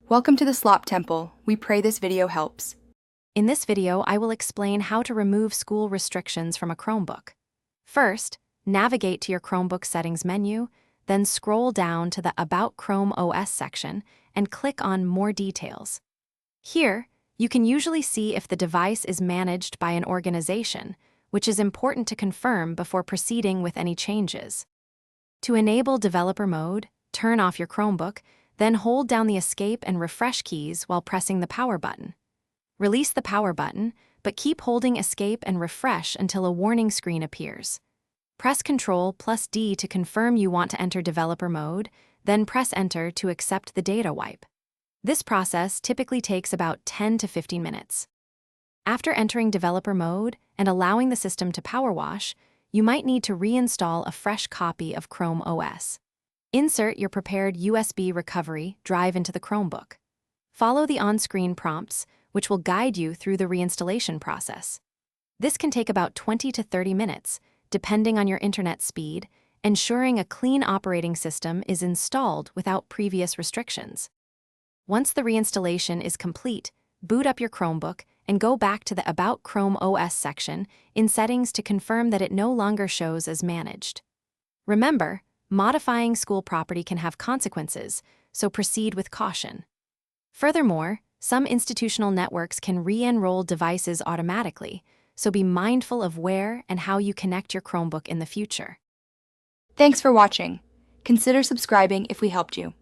Welcome to the Slop Temple. We pray this video helps. In this video, I will explain how to remove school restrictions from a Chromebook. First, navigate to your Chromebook settings menu, then scroll down to the About Chrome OS section and click on More Details. Here, you can usually see if the device is managed by an organization, which is important to confirm before proceeding with any changes. To enable developer mode, turn off your Chromebook, then hold down the Escape and Refresh keys while pressing the Power button. Release the Power button, but keep holding Escape and Refresh until a warning screen appears. Press Ctrl+D to confirm you want to enter developer mode, then press Enter to accept the data wipe. This process typically takes about 10 to 15 minutes. After entering developer mode and allowing the system to power wash, you might need to reinstall a fresh copy of Chrome OS. Insert your prepared USB recovery drive into the Chromebook. Follow the on-screen prompts, which will guide you through the reinstallation process. This can take about 20 to 30 minutes, depending on your internet speed, ensuring a clean operating system is installed without previous restrictions. Once the reinstallation is complete, boot up your Chromebook and go back to the About Chrome OS section in Settings to confirm that it no longer shows as managed. Remember, modifying school property can have consequences, so proceed with caution. Furthermore, some institutional networks can re-enroll devices automatically, so be mindful of where and how you connect your Chromebook in the future. Thanks for watching. Consider subscribing if we helped you.